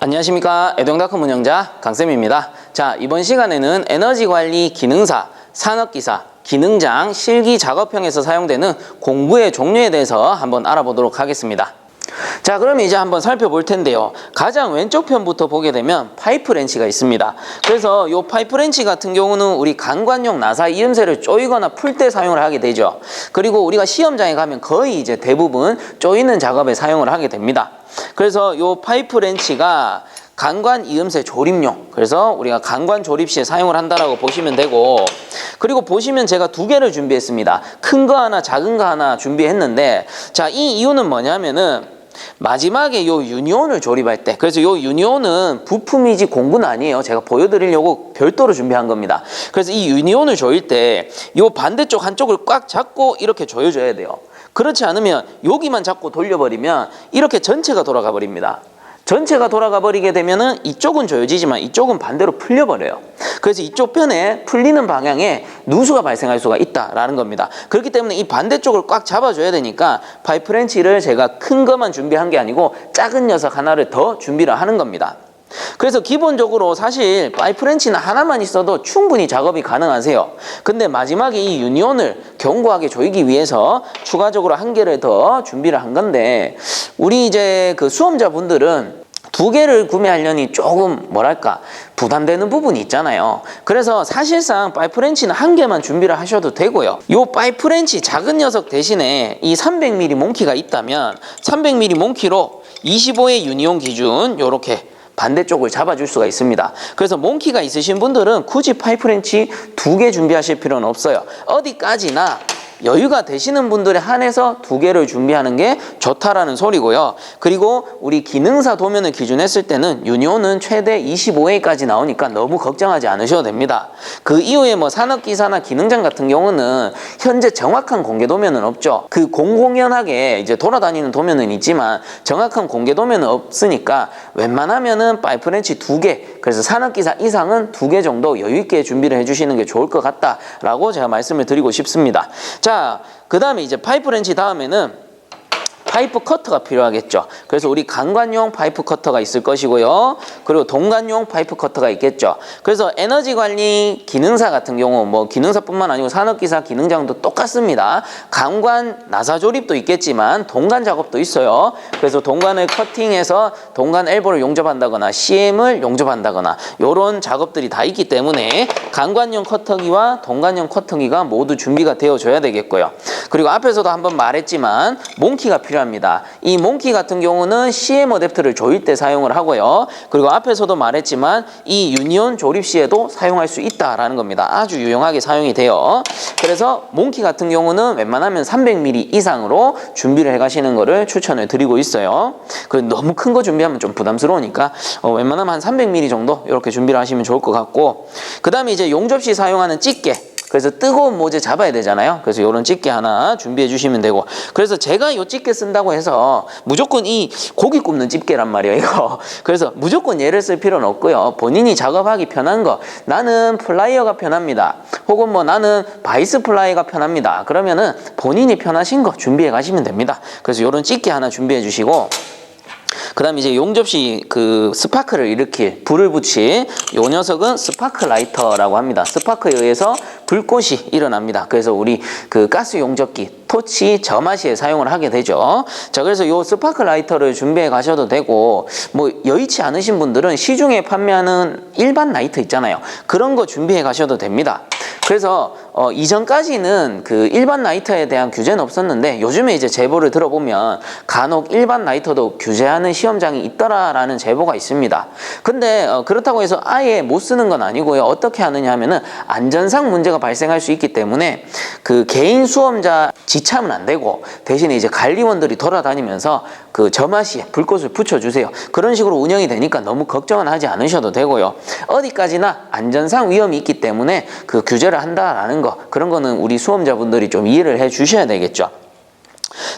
안녕하십니까. 에듀앙닷컴 운영자 강쌤입니다. 자, 이번 시간에는 에너지관리 기능사, 산업기사, 기능장, 실기 작업형에서 사용되는 공구의 종류에 대해서 한번 알아보도록 하겠습니다. 자, 그러면 이제 한번 살펴볼 텐데요. 가장 왼쪽 편부터 보게 되면 파이프 렌치가 있습니다. 그래서 이 파이프 렌치 같은 경우는 우리 강관용 나사 이음새를 조이거나 풀 때 사용을 하게 되죠. 그리고 우리가 시험장에 가면 거의 이제 대부분 조이는 작업에 사용을 하게 됩니다. 그래서 이 파이프 렌치가 강관 이음새 조립용, 그래서 우리가 강관 조립 시에 사용을 한다라고 보시면 되고, 그리고 보시면 제가 두 개를 준비했습니다. 큰 거 하나, 작은 거 하나 준비했는데, 자, 이 이유는 뭐냐면은 마지막에 요 유니온을 조립할 때, 그래서 요 유니온은 부품이지 공구는 아니에요. 제가 보여드리려고 별도로 준비한 겁니다. 그래서 이 유니온을 조일 때 요 반대쪽 한쪽을 꽉 잡고 이렇게 조여줘야 돼요. 그렇지 않으면 여기만 잡고 돌려버리면 이렇게 전체가 돌아가 버립니다. 전체가 돌아가 버리게 되면은 이쪽은 조여지지만 이쪽은 반대로 풀려버려요. 그래서 이쪽 편에 풀리는 방향에 누수가 발생할 수가 있다라는 겁니다. 그렇기 때문에 이 반대쪽을 꽉 잡아줘야 되니까 파이프 렌치를 제가 큰 것만 준비한 게 아니고 작은 녀석 하나를 더 준비를 하는 겁니다. 그래서 기본적으로 사실 파이프 렌치는 하나만 있어도 충분히 작업이 가능하세요. 근데 마지막에 이 유니온을 견고하게 조이기 위해서 추가적으로 한 개를 더 준비를 한 건데, 우리 이제 그 수험자분들은 두 개를 구매하려니 조금 뭐랄까 부담되는 부분이 있잖아요. 그래서 사실상 파이프 렌치는 한 개만 준비를 하셔도 되고요. 요 파이프 렌치 작은 녀석 대신에 이 300mm 몽키가 있다면 300mm 몽키로 25의 유니온 기준 요렇게 반대쪽을 잡아줄 수가 있습니다. 그래서 몽키가 있으신 분들은 굳이 파이프 렌치 두 개 준비하실 필요는 없어요. 어디까지나 여유가 되시는 분들에 한해서 두 개를 준비하는 게 좋다라는 소리고요. 그리고 우리 기능사 도면을 기준했을 때는 유니온은 최대 25A까지 나오니까 너무 걱정하지 않으셔도 됩니다. 그 이후에 뭐 산업기사나 기능장 같은 경우는 현재 정확한 공개 도면은 없죠. 그 공공연하게 이제 돌아다니는 도면은 있지만 정확한 공개 도면은 없으니까 웬만하면은 파이프 렌치 두 개, 그래서 산업기사 이상은 두 개 정도 여유 있게 준비를 해주시는 게 좋을 것 같다라고 제가 말씀을 드리고 싶습니다. 자, 그 다음에 이제 파이프 렌치 다음에는 파이프 커터가 필요하겠죠. 그래서 우리 강관용 파이프 커터가 있을 것이고요. 그리고 동관용 파이프 커터가 있겠죠. 그래서 에너지 관리 기능사 같은 경우 뭐 기능사뿐만 아니고 산업기사 기능장도 똑같습니다. 강관 나사 조립도 있겠지만 동관 작업도 있어요. 그래서 동관을 커팅해서 동관 엘보를 용접한다거나 CM을 용접한다거나 이런 작업들이 다 있기 때문에 강관용 커터기와 동관용 커터기가 모두 준비가 되어줘야 되겠고요. 그리고 앞에서도 한번 말했지만 몽키가 필요합니다. 이 몽키 같은 경우는 CM 어댑터를 조일 때 사용을 하고요. 그리고 앞에서도 말했지만 이 유니온 조립 시에도 사용할 수 있다라는 겁니다. 아주 유용하게 사용이 돼요. 그래서 몽키 같은 경우는 웬만하면 300mm 이상으로 준비를 해 가시는 거를 추천을 드리고 있어요. 너무 큰 거 준비하면 좀 부담스러우니까 웬만하면 한 300mm 정도 이렇게 준비를 하시면 좋을 것 같고, 그 다음에 이제 용접 시 사용하는 집게, 그래서 뜨거운 모재 잡아야 되잖아요. 그래서 이런 집게 하나 준비해 주시면 되고, 그래서 제가 이 집게 쓴다고 해서 무조건 이 고기 굽는 집게란 말이에요, 이거. 그래서 무조건 얘를 쓸 필요는 없고요. 본인이 작업하기 편한 거, 나는 플라이어가 편합니다, 혹은 뭐 나는 바이스 플라이가 편합니다, 그러면은 본인이 편하신 거 준비해 가시면 됩니다. 그래서 이런 집게 하나 준비해 주시고, 그 다음에 이제 용접시 그 스파크를 일으킬 불을 붙인 요 녀석은 스파크 라이터라고 합니다. 스파크에 의해서 불꽃이 일어납니다. 그래서 우리 그 가스 용접기 토치 점화시에 사용을 하게 되죠. 자, 그래서 요 스파크 라이터를 준비해 가셔도 되고, 뭐 여의치 않으신 분들은 시중에 판매하는 일반 라이터 있잖아요. 그런 거 준비해 가셔도 됩니다. 그래서 이전까지는 그 일반 라이터에 대한 규제는 없었는데 요즘에 이제 제보를 들어보면 간혹 일반 라이터도 규제하는 시험장이 있더라라는 제보가 있습니다. 근데 그렇다고 해서 아예 못 쓰는 건 아니고요. 어떻게 하느냐 하면은 안전상 문제가 발생할 수 있기 때문에 그 개인 수험자 지참은 안 되고 대신에 이제 관리원들이 돌아다니면서 그 점화시에 불꽃을 붙여주세요. 그런 식으로 운영이 되니까 너무 걱정은 하지 않으셔도 되고요. 어디까지나 안전상 위험이 있기 때문에 그 규제를 한다라는 거, 그런 거는 우리 수험자분들이 좀 이해를 해 주셔야 되겠죠.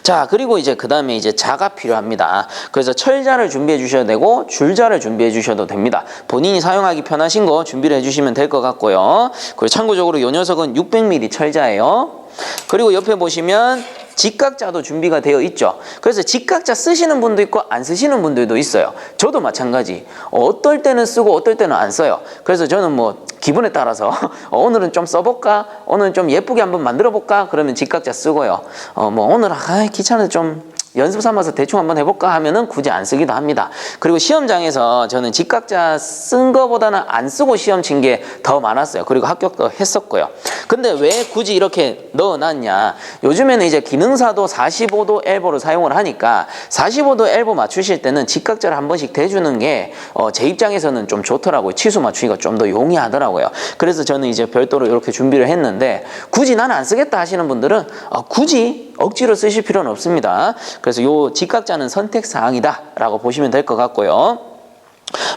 자, 그리고 이제 그 다음에 이제 자가 필요합니다. 그래서 철자를 준비해 주셔야 되고 줄자를 준비해 주셔도 됩니다. 본인이 사용하기 편하신 거 준비를 해 주시면 될 것 같고요. 그리고 참고적으로 이 녀석은 600mm 철자예요. 그리고 옆에 보시면 직각자도 준비가 되어 있죠. 그래서 직각자 쓰시는 분도 있고 안 쓰시는 분들도 있어요. 저도 마찬가지. 어떨 때는 쓰고 어떨 때는 안 써요. 그래서 저는 뭐 기분에 따라서 오늘은 좀 써볼까? 오늘은 좀 예쁘게 한번 만들어볼까? 그러면 직각자 쓰고요. 뭐 오늘 귀찮아서 좀 연습 삼아서 대충 한번 해볼까 하면은 굳이 안 쓰기도 합니다. 그리고 시험장에서 저는 직각자 쓴 거보다는 안 쓰고 시험 친 게 더 많았어요. 그리고 합격도 했었고요. 근데 왜 굳이 이렇게 넣어놨냐? 요즘에는 이제 기능사도 45도 엘보를 사용을 하니까 45도 엘보 맞추실 때는 직각자를 한 번씩 대주는 게 제 입장에서는 좀 좋더라고요. 치수 맞추기가 좀 더 용이하더라고요. 그래서 저는 이제 별도로 이렇게 준비를 했는데 굳이 나는 안 쓰겠다 하시는 분들은 굳이 억지로 쓰실 필요는 없습니다. 그래서 요 직각자는 선택사항이다 라고 보시면 될 것 같고요.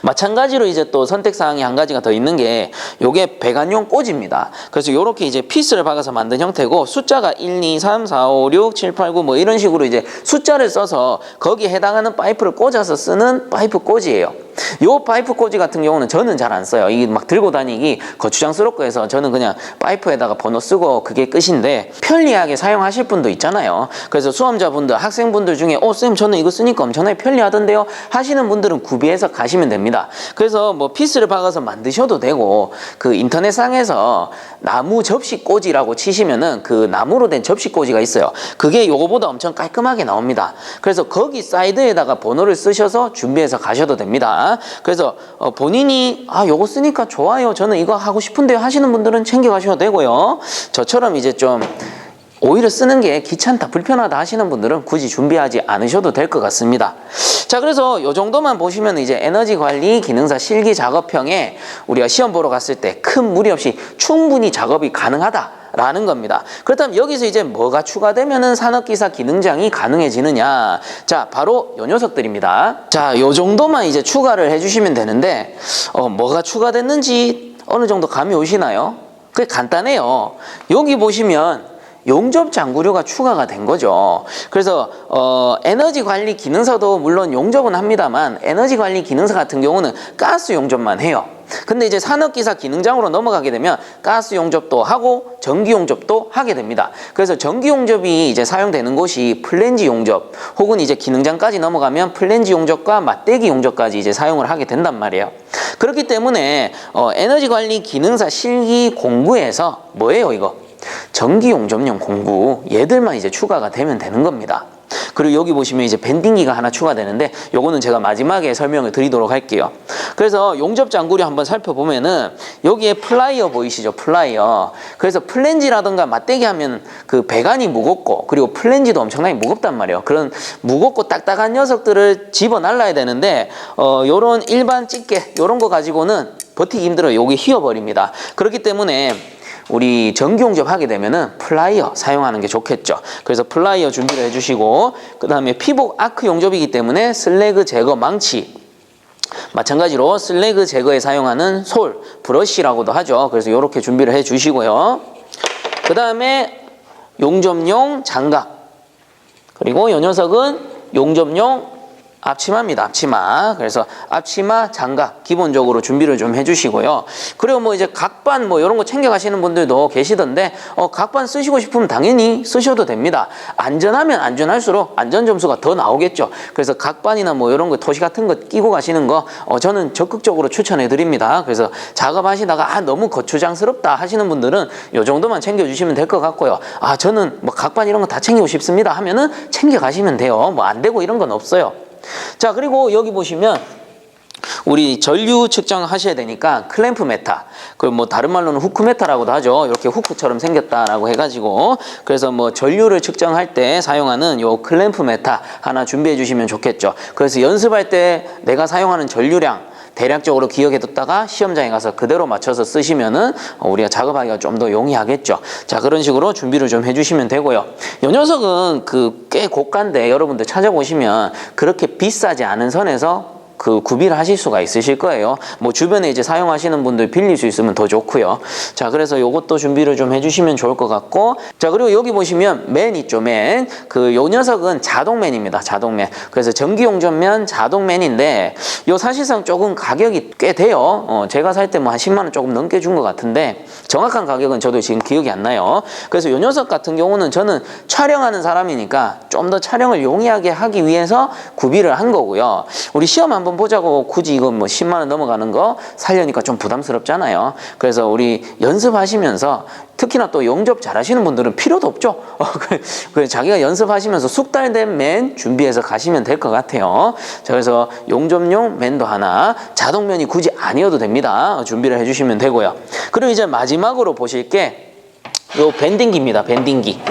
마찬가지로 이제 또 선택사항이 한 가지가 더 있는 게 요게 배관용 꽂입니다. 그래서 요렇게 이제 피스를 박아서 만든 형태고 숫자가 1, 2, 3, 4, 5, 6, 7, 8, 9 뭐 이런 식으로 이제 숫자를 써서 거기에 해당하는 파이프를 꽂아서 쓰는 파이프 꽂이에요. 요 파이프 꽂이 같은 경우는 저는 잘 안 써요. 이게 막 들고 다니기 거추장스럽고 해서 저는 그냥 파이프에다가 번호 쓰고 그게 끝인데 편리하게 사용하실 분도 있잖아요. 그래서 수험자분들, 학생분들 중에 쌤 저는 이거 쓰니까 엄청나게 편리하던데요 하시는 분들은 구비해서 가시면 됩니다. 그래서 뭐 피스를 박아서 만드셔도 되고 그 인터넷상에서 나무 접시 꽂이라고 치시면은 그 나무로 된 접시 꽂이가 있어요. 그게 요거보다 엄청 깔끔하게 나옵니다. 그래서 거기 사이드에다가 번호를 쓰셔서 준비해서 가셔도 됩니다. 그래서 본인이 요거 쓰니까 좋아요, 저는 이거 하고 싶은데요 하시는 분들은 챙겨가셔도 되고요. 저처럼 이제 좀 오히려 쓰는 게 귀찮다, 불편하다 하시는 분들은 굳이 준비하지 않으셔도 될 것 같습니다. 자, 그래서 요 정도만 보시면 이제 에너지 관리 기능사 실기 작업형에 우리가 시험 보러 갔을 때 큰 무리 없이 충분히 작업이 가능하다 라는 겁니다. 그렇다면 여기서 이제 뭐가 추가되면은 산업기사 기능장이 가능해지느냐? 자, 바로 요 녀석들입니다. 자, 요 정도만 이제 추가를 해주시면 되는데 뭐가 추가됐는지 어느 정도 감이 오시나요? 그게 간단해요. 여기 보시면 용접 장구류가 추가가 된 거죠. 그래서 에너지 관리 기능사도 물론 용접은 합니다만 에너지 관리 기능사 같은 경우는 가스 용접만 해요. 근데 이제 산업기사 기능장으로 넘어가게 되면 가스 용접도 하고 전기 용접도 하게 됩니다. 그래서 전기 용접이 이제 사용되는 곳이 플랜지 용접 혹은 이제 기능장까지 넘어가면 플랜지 용접과 맞대기 용접까지 이제 사용을 하게 된단 말이에요. 그렇기 때문에 에너지 관리 기능사 실기 공부에서 뭐예요 이거? 전기 용접용 공구 얘들만 이제 추가가 되면 되는 겁니다. 그리고 여기 보시면 이제 밴딩기가 하나 추가되는데 요거는 제가 마지막에 설명을 드리도록 할게요. 그래서 용접 장구류 한번 살펴보면은 여기에 플라이어 보이시죠? 플라이어. 그래서 플랜지라든가 맞대기 하면 그 배관이 무겁고 그리고 플랜지도 엄청나게 무겁단 말이에요. 그런 무겁고 딱딱한 녀석들을 집어 날라야 되는데 요런 일반 집게 요런 거 가지고는 버티기 힘들어요. 여기 휘어버립니다. 그렇기 때문에 우리 전기 용접 하게 되면은 플라이어 사용하는 게 좋겠죠. 그래서 플라이어 준비를 해주시고 그 다음에 피복 아크 용접이기 때문에 슬래그 제거 망치 마찬가지로 슬래그 제거에 사용하는 솔 브러쉬라고도 하죠. 그래서 이렇게 준비를 해주시고요. 그 다음에 용접용 장갑 그리고 이 녀석은 용접용 앞치마입니다. 앞치마. 그래서 앞치마, 장갑 기본적으로 준비를 좀 해주시고요. 그리고 뭐 이제 각반 뭐 이런 거 챙겨가시는 분들도 계시던데 각반 쓰시고 싶으면 당연히 쓰셔도 됩니다. 안전하면 안전할수록 안전 점수가 더 나오겠죠. 그래서 각반이나 뭐 이런 거 토시 같은 거 끼고 가시는 거 저는 적극적으로 추천해 드립니다. 그래서 작업하시다가 너무 거추장스럽다 하시는 분들은 요 정도만 챙겨주시면 될 것 같고요. 저는 뭐 각반 이런 거 다 챙기고 싶습니다 하면은 챙겨가시면 돼요. 뭐 안 되고 이런 건 없어요. 자, 그리고 여기 보시면 우리 전류 측정하셔야 되니까 클램프 메타 그리고 뭐 다른 말로는 후크 메타라고도 하죠. 이렇게 후크처럼 생겼다라고 해가지고 그래서 뭐 전류를 측정할 때 사용하는 요 클램프 메타 하나 준비해 주시면 좋겠죠. 그래서 연습할 때 내가 사용하는 전류량 대략적으로 기억해뒀다가 시험장에 가서 그대로 맞춰서 쓰시면은 우리가 작업하기가 좀 더 용이하겠죠. 자, 그런 식으로 준비를 좀 해주시면 되고요. 이 녀석은 꽤 고가인데 여러분들 찾아보시면 그렇게 비싸지 않은 선에서 그 구비를 하실 수가 있으실 거예요. 뭐 주변에 이제 사용하시는 분들 빌릴 수 있으면 더 좋고요. 자, 그래서 요것도 준비를 좀 해주시면 좋을 것 같고, 자, 그리고 여기 보시면 맨 있죠, 맨. 요 녀석은 자동맨입니다. 자동맨. 그래서 전기용접면 자동맨인데 요 사실상 조금 가격이 꽤 돼요. 제가 살 때 뭐 한 10만 원 조금 넘게 준 것 같은데 정확한 가격은 저도 지금 기억이 안 나요. 그래서 요 녀석 같은 경우는 저는 촬영하는 사람이니까 좀 더 촬영을 용이하게 하기 위해서 구비를 한 거고요. 우리 시험 한번 보자고 굳이 이거 뭐 10만 원 넘어가는 거 살려니까 좀 부담스럽잖아요. 그래서 우리 연습하시면서 특히나 또 용접 잘 하시는 분들은 필요도 없죠. 그래서 자기가 연습하시면서 숙달된 맨 준비해서 가시면 될 것 같아요. 자, 그래서 용접용 맨도 하나, 자동면이 굳이 아니어도 됩니다. 준비를 해주시면 되고요. 그리고 이제 마지막으로 보실 게 요 밴딩기입니다. 밴딩기.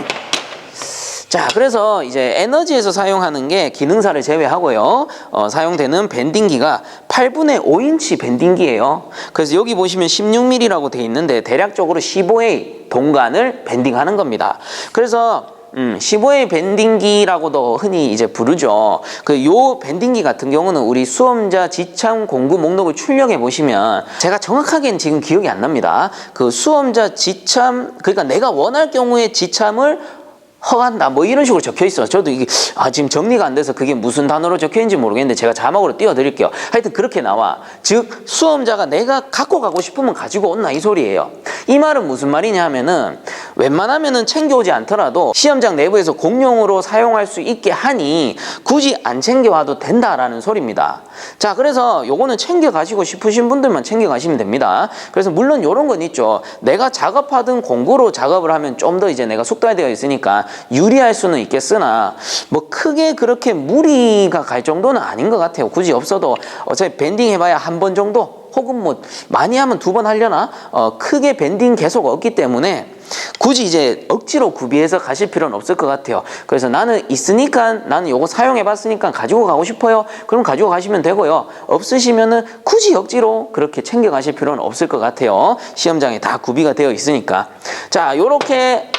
자, 그래서 이제 에너지에서 사용하는 게 기능사를 제외하고요. 사용되는 밴딩기가 8분의 5인치 밴딩기예요. 그래서 여기 보시면 16mm라고 돼 있는데 대략적으로 15A 동간을 밴딩하는 겁니다. 그래서 15A 밴딩기라고도 흔히 이제 부르죠. 요 밴딩기 같은 경우는 우리 수험자 지참 공구 목록을 출력해 보시면 제가 정확하게는 지금 기억이 안 납니다. 그 수험자 지참, 그러니까 내가 원할 경우에 지참을 허간다 뭐 이런 식으로 적혀 있어요. 저도 이게 지금 정리가 안 돼서 그게 무슨 단어로 적혀 있는지 모르겠는데 제가 자막으로 띄워드릴게요. 하여튼 그렇게 나와. 즉 수험자가 내가 갖고 가고 싶으면 가지고 온나 이 소리예요. 이 말은 무슨 말이냐 하면은 웬만하면은 챙겨오지 않더라도 시험장 내부에서 공용으로 사용할 수 있게 하니 굳이 안 챙겨와도 된다라는 소리입니다. 자, 그래서 요거는 챙겨 가시고 싶으신 분들만 챙겨 가시면 됩니다. 그래서 물론 요런 건 있죠. 내가 작업하던 공구로 작업을 하면 좀 더 이제 내가 숙달되어 있으니까 유리할 수는 있겠으나 뭐 크게 그렇게 무리가 갈 정도는 아닌 것 같아요. 굳이 없어도 어차피 밴딩 해봐야 한 번 정도 혹은 뭐 많이 하면 2번 하려나 크게 밴딩 계속 없기 때문에 굳이 이제 억지로 구비해서 가실 필요는 없을 것 같아요. 그래서 나는 있으니까 나는 요거 사용해 봤으니까 가지고 가고 싶어요. 그럼 가지고 가시면 되고요. 없으시면은 굳이 억지로 그렇게 챙겨 가실 필요는 없을 것 같아요. 시험장에 다 구비가 되어 있으니까. 자, 요렇게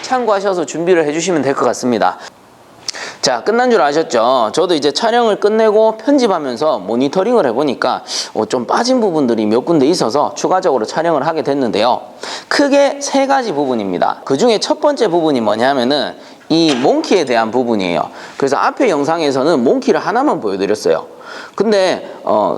참고하셔서 준비를 해주시면 될 것 같습니다. 자, 끝난 줄 아셨죠? 저도 이제 촬영을 끝내고 편집하면서 모니터링을 해보니까 좀 빠진 부분들이 몇 군데 있어서 추가적으로 촬영을 하게 됐는데요. 크게 3가지 부분입니다. 그 중에 첫 번째 부분이 뭐냐면은 이 몽키에 대한 부분이에요. 그래서 앞에 영상에서는 몽키를 하나만 보여드렸어요. 근데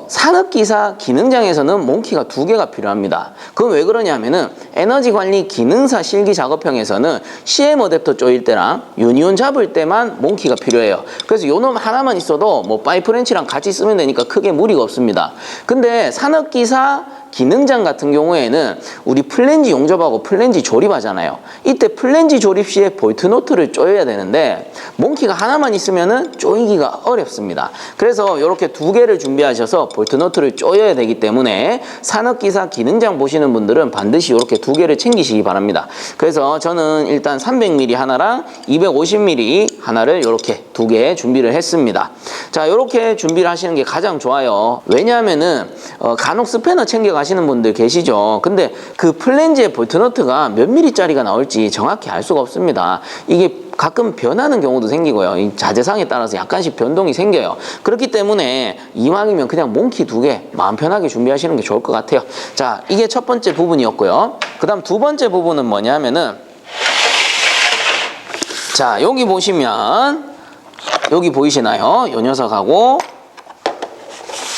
산업기사 기능장에서는 몽키가 2개가 필요합니다. 그건 왜 그러냐면은 에너지관리 기능사 실기 작업형에서는 CM 어댑터 조일 때랑 유니온 잡을 때만 몽키가 필요해요. 그래서 요 놈 하나만 있어도 뭐 파이프렌치랑 같이 쓰면 되니까 크게 무리가 없습니다. 근데 산업기사 기능장 같은 경우에는 우리 플랜지 용접하고 플랜지 조립하잖아요. 이때 플랜지 조립 시에 볼트 노트를 조여야 되는데 몽키가 하나만 있으면은 조이기가 어렵습니다. 그래서 이렇게 2개를 준비하셔서 볼트 노트를 조여야 되기 때문에 산업기사 기능장 보시는 분들은 반드시 이렇게 2개를 챙기시기 바랍니다. 그래서 저는 일단 300mm 하나랑 250mm 하나를 이렇게 2개 준비를 했습니다. 자, 이렇게 준비를 하시는 게 가장 좋아요. 왜냐하면은 간혹 스패너 챙겨 가시는 분들 계시죠. 근데 그 플랜지의 볼트너트가 몇 mm짜리가 나올지 정확히 알 수가 없습니다. 이게 가끔 변하는 경우도 생기고요. 이 자재상에 따라서 약간씩 변동이 생겨요. 그렇기 때문에 이왕이면 그냥 몽키 2개 마음 편하게 준비하시는 게 좋을 것 같아요. 자, 이게 첫 번째 부분이었고요. 그 다음 2번째 부분은 뭐냐면은 자, 여기 보시면 여기 보이시나요? 요 녀석하고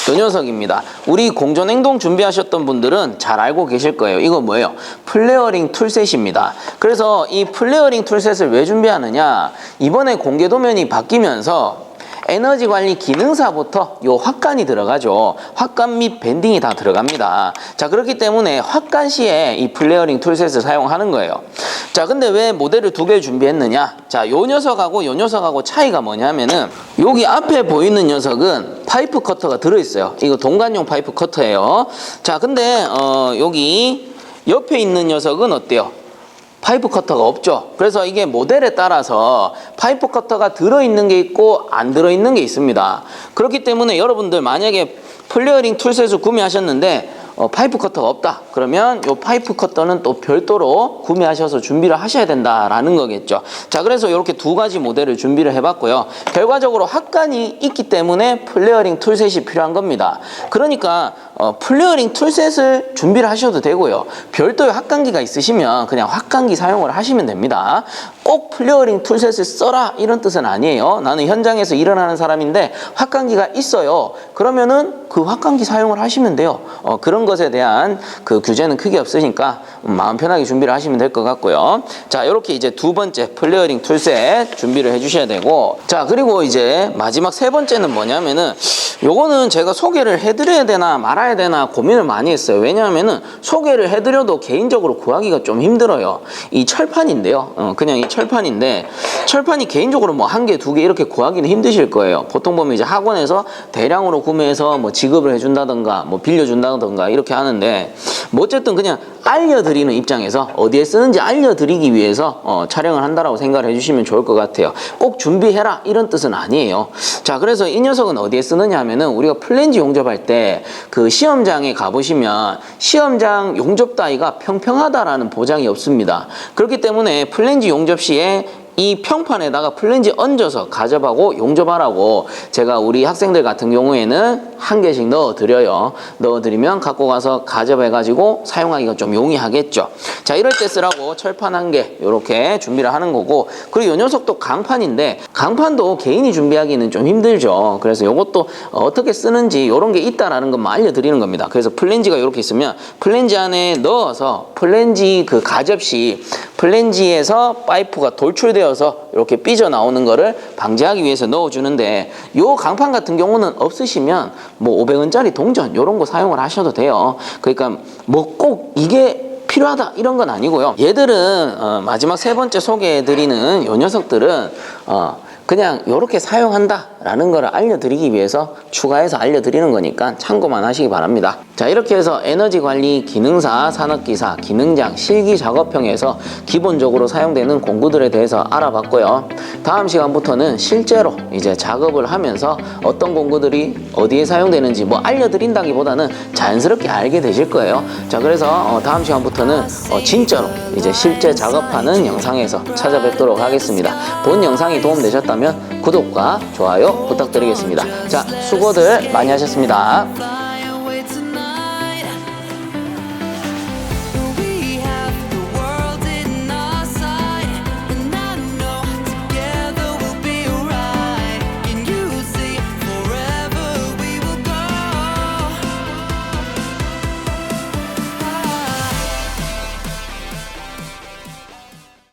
요 녀석입니다. 우리 공전행동 준비하셨던 분들은 잘 알고 계실 거예요. 이거 뭐예요? 플레어링 툴셋입니다. 그래서 이 플레어링 툴셋을 왜 준비하느냐? 이번에 공개 도면이 바뀌면서 에너지 관리 기능사부터 요 확관이 들어가죠. 확관 및 밴딩이 다 들어갑니다. 자, 그렇기 때문에 확관 시에 이 플레어링 툴셋을 사용하는 거예요. 자, 근데 왜 모델을 2개를 준비했느냐? 자, 요 녀석하고 요 녀석하고 차이가 뭐냐면은 여기 앞에 보이는 녀석은 파이프 커터가 들어있어요. 이거 동관용 파이프 커터예요. 자, 근데 여기 옆에 있는 녀석은 어때요? 파이프 커터가 없죠. 그래서 이게 모델에 따라서 파이프 커터가 들어있는 게 있고 안 들어있는 게 있습니다. 그렇기 때문에 여러분들 만약에 플레어링 툴셋을 구매하셨는데 파이프 커터가 없다. 그러면 요 파이프 커터는 또 별도로 구매하셔서 준비를 하셔야 된다라는 거겠죠. 자, 그래서 이렇게 두 가지 모델을 준비를 해봤고요. 결과적으로 확간이 있기 때문에 플레어링 툴셋이 필요한 겁니다. 그러니까 플레어링 툴셋을 준비를 하셔도 되고요. 별도의 확간기가 있으시면 그냥 확간기 사용을 하시면 됩니다. 꼭 플레어링 툴셋을 써라 이런 뜻은 아니에요. 나는 현장에서 일을 하는 사람인데 확간기가 있어요. 그러면은 그 확간기 사용을 하시면 돼요. 그런 것에 대한 그 규제는 크게 없으니까 마음 편하게 준비를 하시면 될 것 같고요. 자, 이렇게 이제 두 번째 플레어링 툴셋 준비를 해주셔야 되고, 자, 그리고 이제 마지막 세 번째는 뭐냐면은 요거는 제가 소개를 해드려야 되나 말아야 되나 고민을 많이 했어요. 왜냐하면은 소개를 해드려도 개인적으로 구하기가 좀 힘들어요. 이 철판인데요. 그냥 이 철판인데, 철판이 개인적으로 뭐 한 개, 두 개 이렇게 구하기는 힘드실 거예요. 보통 보면 이제 학원에서 대량으로 구매해서 뭐 지급을 해준다던가 뭐 빌려준다던가 이렇게 하는데, 뭐 어쨌든 그냥 알려드리는 입장에서 어디에 쓰는지 알려드리기 위해서 촬영을 한다라고 생각을 해주시면 좋을 것 같아요. 꼭 준비해라 이런 뜻은 아니에요. 자, 그래서 이 녀석은 어디에 쓰느냐 하면은 우리가 플랜지 용접할 때 그 시험장에 가보시면 시험장 용접 따위가 평평하다라는 보장이 없습니다. 그렇기 때문에 플랜지 용접 시에 이 평판에다가 플랜지 얹어서 가접하고 용접하라고 제가 우리 학생들 같은 경우에는 한 개씩 넣어드려요. 넣어드리면 갖고 가서 가접해가지고 사용하기가 좀 용이하겠죠. 자, 이럴 때 쓰라고 철판 한 개 이렇게 준비를 하는 거고, 그리고 이 녀석도 강판인데 강판도 개인이 준비하기는 좀 힘들죠. 그래서 이것도 어떻게 쓰는지 이런 게 있다라는 것만 알려드리는 겁니다. 그래서 플랜지가 이렇게 있으면 플랜지 안에 넣어서 플랜지 그 가접 시 플랜지에서 파이프가 돌출되어서 이렇게 삐져나오는 거를 방지하기 위해서 넣어주는데, 요 강판 같은 경우는 없으시면 뭐 500원짜리 동전 이런 거 사용을 하셔도 돼요. 그러니까 뭐 꼭 이게 필요하다 이런 건 아니고요. 얘들은 마지막 세 번째 소개해드리는 요 녀석들은 그냥 이렇게 사용한다라는 걸 알려드리기 위해서 추가해서 알려드리는 거니까 참고만 하시기 바랍니다. 자, 이렇게 해서 에너지 관리 기능사, 산업기사, 기능장, 실기 작업형에서 기본적으로 사용되는 공구들에 대해서 알아봤고요. 다음 시간부터는 실제로 이제 작업을 하면서 어떤 공구들이 어디에 사용되는지 뭐 알려드린다기보다는 자연스럽게 알게 되실 거예요. 자, 그래서 다음 시간부터는 진짜로 이제 실제 작업하는 영상에서 찾아뵙도록 하겠습니다. 본 영상이 도움되셨다면 구독과 좋아요 부탁드리겠습니다. 자, 수고들 많이 하셨습니다.